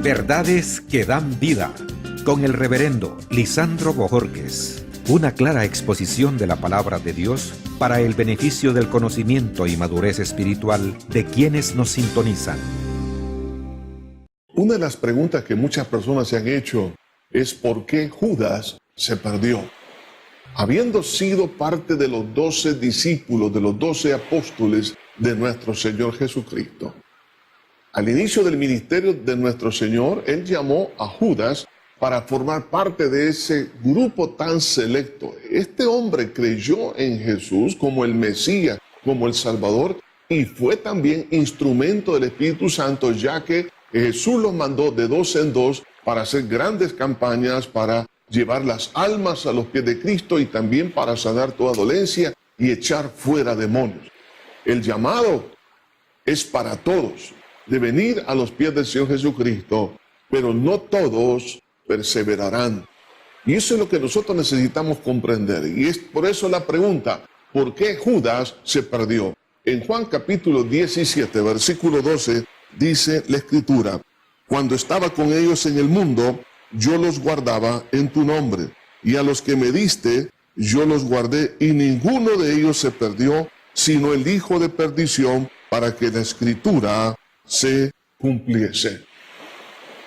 Verdades que dan vida, con el reverendo Lisandro Bojorquez. Una clara exposición de la palabra de Dios para el beneficio del conocimiento y madurez espiritual de quienes nos sintonizan. Una de las preguntas que muchas personas se han hecho es ¿por qué Judas se perdió? Habiendo sido parte de los 12 discípulos, de los 12 apóstoles de nuestro Señor Jesucristo. Al inicio del ministerio de nuestro Señor, Él llamó a Judas para formar parte de ese grupo tan selecto. Este hombre creyó en Jesús como el Mesías, como el Salvador, y fue también instrumento del Espíritu Santo, ya que Jesús los mandó de dos en dos para hacer grandes campañas, para llevar las almas a los pies de Cristo y también para sanar toda dolencia y echar fuera demonios. El llamado es para todos, de venir a los pies del Señor Jesucristo, pero no todos perseverarán. Y eso es lo que nosotros necesitamos comprender. Y es por eso la pregunta, ¿por qué Judas se perdió? En Juan capítulo 17, versículo 12, dice la Escritura: cuando estaba con ellos en el mundo, yo los guardaba en tu nombre, y a los que me diste, yo los guardé, y ninguno de ellos se perdió, sino el hijo de perdición, para que la Escritura se cumpliese.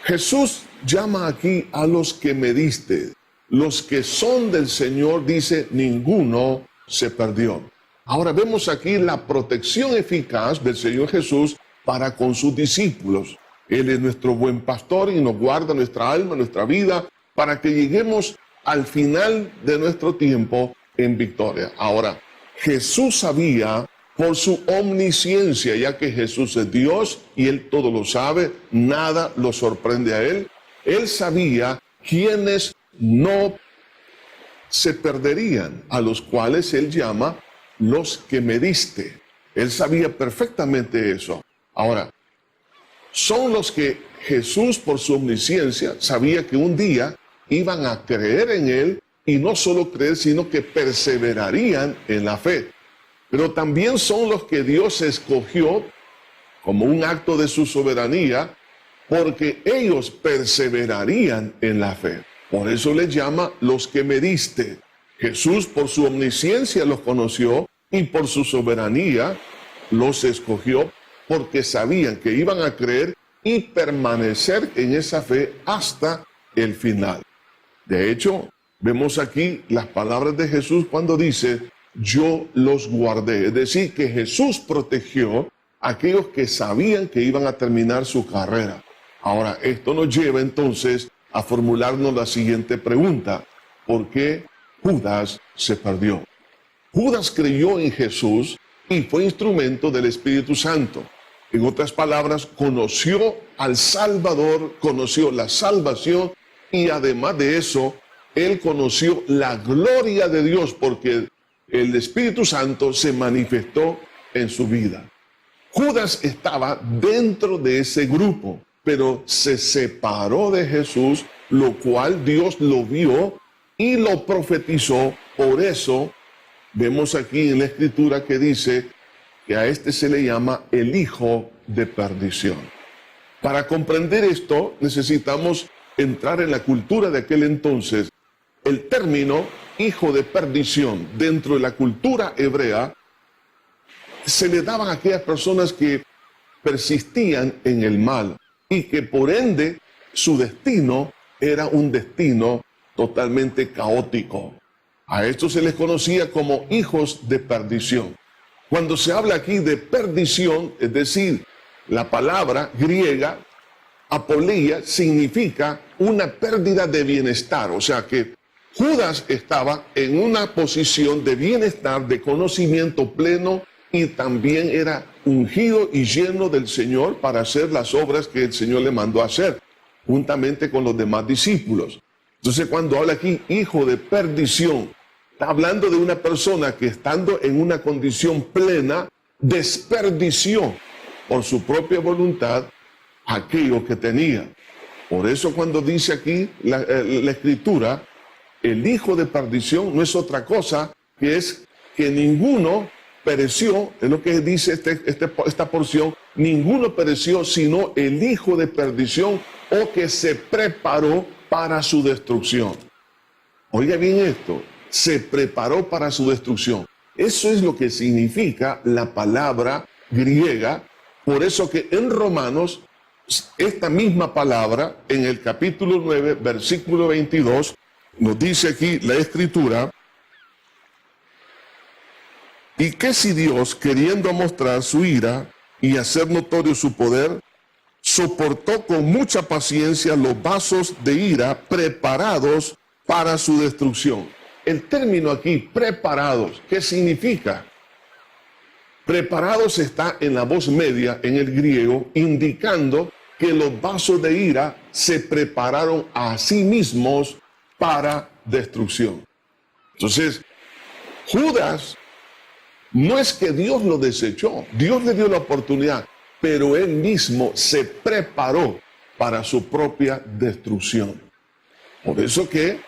Jesús llama aquí a los que me diste. Los que son del Señor, dice, ninguno se perdió. Ahora vemos aquí la protección eficaz del Señor Jesús para con sus discípulos. Él es nuestro buen pastor y nos guarda nuestra alma, nuestra vida, para que lleguemos al final de nuestro tiempo en victoria. Ahora, Jesús sabía, por su omnisciencia, ya que Jesús es Dios y Él todo lo sabe, nada lo sorprende a Él. Él sabía quiénes no se perderían, a los cuales Él llama los que me diste. Él sabía perfectamente eso. Ahora, son los que Jesús, por su omnisciencia, sabía que un día iban a creer en Él, y no solo creer, sino que perseverarían en la fe. Pero también son los que Dios escogió como un acto de su soberanía, porque ellos perseverarían en la fe. Por eso les llama los que me diste. Jesús, por su omnisciencia, los conoció, y por su soberanía los escogió, porque sabían que iban a creer y permanecer en esa fe hasta el final. De hecho, vemos aquí las palabras de Jesús cuando dice: yo los guardé. Es decir, que Jesús protegió a aquellos que sabían que iban a terminar su carrera. Ahora, esto nos lleva entonces a formularnos la siguiente pregunta: ¿por qué Judas se perdió? Judas creyó en Jesús y fue instrumento del Espíritu Santo. En otras palabras, conoció al Salvador, conoció la salvación, y además de eso, él conoció la gloria de Dios, porque el Espíritu Santo se manifestó en su vida. Judas estaba dentro de ese grupo, pero se separó de Jesús, lo cual Dios lo vio y lo profetizó. Por eso vemos aquí en la Escritura que dice que a este se le llama el hijo de perdición. Para comprender esto, necesitamos entrar en la cultura de aquel entonces. El término hijo de perdición dentro de la cultura hebrea se le daban a aquellas personas que persistían en el mal y que por ende su destino era un destino totalmente caótico. A estos se les conocía como hijos de perdición. Cuando se habla aquí de perdición, es decir, la palabra griega apoleia significa una pérdida de bienestar, o sea que Judas estaba en una posición de bienestar, de conocimiento pleno, y también era ungido y lleno del Señor para hacer las obras que el Señor le mandó a hacer, juntamente con los demás discípulos. Entonces, cuando habla aquí hijo de perdición, está hablando de una persona que, estando en una condición plena, desperdició por su propia voluntad aquello que tenía. Por eso cuando dice aquí la Escritura, el hijo de perdición no es otra cosa que es que ninguno pereció, es lo que dice esta porción, ninguno pereció sino el hijo de perdición, o que se preparó para su destrucción. Oiga bien esto, se preparó para su destrucción. Eso es lo que significa la palabra griega. Por eso que en Romanos, esta misma palabra, en el capítulo 9, versículo 22, nos dice aquí la Escritura: y que si Dios, queriendo mostrar su ira y hacer notorio su poder, soportó con mucha paciencia los vasos de ira preparados para su destrucción. El término aquí, preparados, ¿qué significa? Preparados está en la voz media, en el griego, indicando que los vasos de ira se prepararon a sí mismos para destrucción. Entonces, Judas, no es que Dios lo desechó, Dios le dio la oportunidad, pero él mismo se preparó para su propia destrucción. Por eso que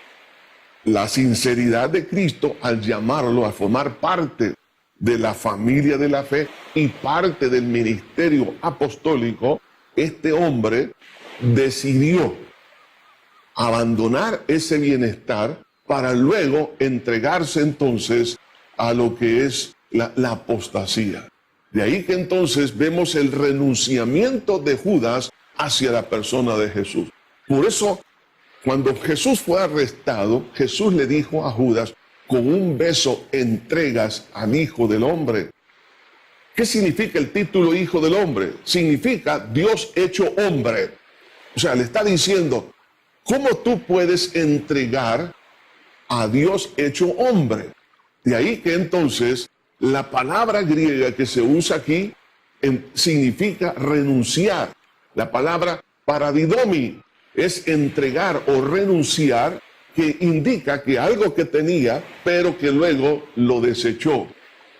la sinceridad de Cristo, al llamarlo a formar parte de la familia de la fe y parte del ministerio apostólico, este hombre decidió abandonar ese bienestar para luego entregarse entonces a lo que es la apostasía. De ahí que entonces vemos el renunciamiento de Judas hacia la persona de Jesús. Por eso, cuando Jesús fue arrestado, Jesús le dijo a Judas: con un beso entregas al Hijo del Hombre. ¿Qué significa el título Hijo del Hombre? Significa Dios hecho hombre. O sea, le está diciendo, ¿cómo tú puedes entregar a Dios hecho hombre? De ahí que entonces la palabra griega que se usa aquí significa renunciar. La palabra paradidomi es entregar o renunciar, que indica que algo que tenía, pero que luego lo desechó,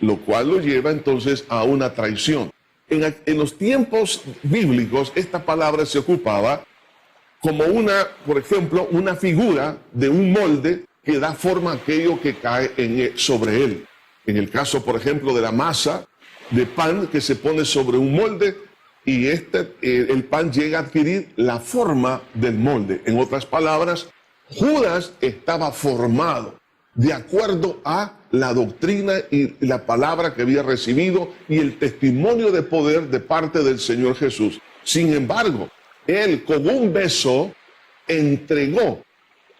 lo cual lo lleva entonces a una traición. En los tiempos bíblicos, esta palabra se ocupaba como por ejemplo, una figura de un molde que da forma a aquello que cae sobre él. En el caso, por ejemplo, de la masa de pan que se pone sobre un molde, y el pan llega a adquirir la forma del molde. En otras palabras, Judas estaba formado de acuerdo a la doctrina y la palabra que había recibido y el testimonio de poder de parte del Señor Jesús. Sin embargo, él con un beso entregó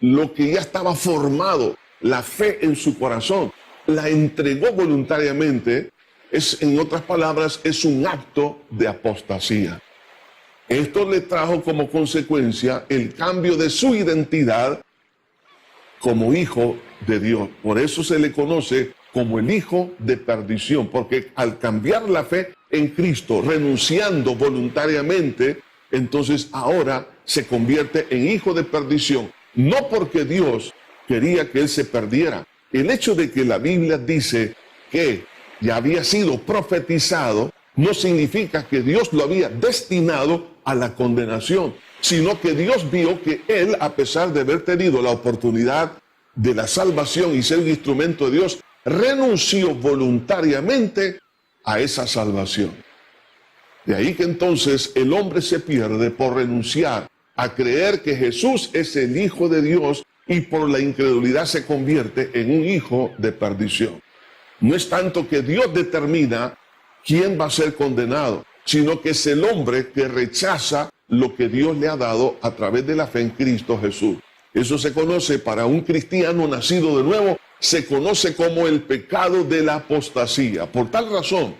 lo que ya estaba formado, la fe en su corazón, la entregó voluntariamente. En otras palabras, es un acto de apostasía. Esto le trajo como consecuencia el cambio de su identidad como hijo de Dios. Por eso se le conoce como el hijo de perdición, porque al cambiar la fe en Cristo, renunciando voluntariamente, entonces ahora se convierte en hijo de perdición. No porque Dios quería que él se perdiera. El hecho de que la Biblia dice que ya había sido profetizado no significa que Dios lo había destinado a la condenación, sino que Dios vio que él, a pesar de haber tenido la oportunidad de la salvación y ser un instrumento de Dios, renunció voluntariamente a esa salvación. De ahí que entonces el hombre se pierde por renunciar a creer que Jesús es el Hijo de Dios, y por la incredulidad se convierte en un hijo de perdición. No es tanto que Dios determina quién va a ser condenado, sino que es el hombre que rechaza lo que Dios le ha dado a través de la fe en Cristo Jesús. Eso se conoce, para un cristiano nacido de nuevo, se conoce como el pecado de la apostasía. Por tal razón,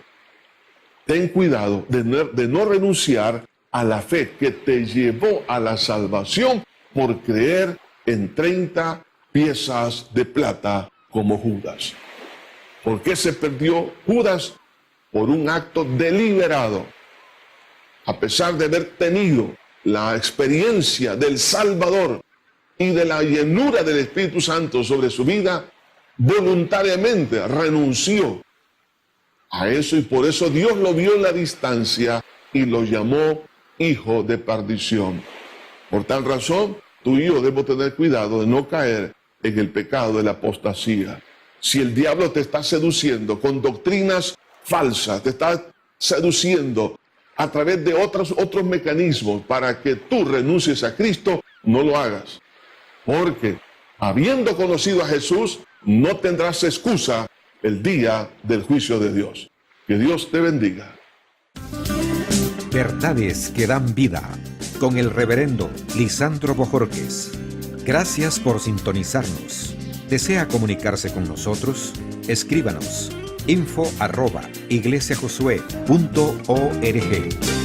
ten cuidado de no renunciar a la fe que te llevó a la salvación por creer en 30 piezas de plata como Judas. ¿Por qué se perdió Judas? Por un acto deliberado. A pesar de haber tenido la experiencia del Salvador y de la llenura del Espíritu Santo sobre su vida, voluntariamente renunció a eso, y por eso Dios lo vio en la distancia y lo llamó hijo de perdición. Por tal razón, tú y yo debemos tener cuidado de no caer en el pecado de la apostasía. Si el diablo te está seduciendo con doctrinas falsas, te está seduciendo a través de otros mecanismos para que tú renuncies a Cristo, no lo hagas. Porque habiendo conocido a Jesús, no tendrás excusa el día del juicio de Dios. Que Dios te bendiga. Verdades que dan vida, con el reverendo Lisandro Bojorquez. Gracias por sintonizarnos. ¿Desea comunicarse con nosotros? Escríbanos info@iglesiajosué.org.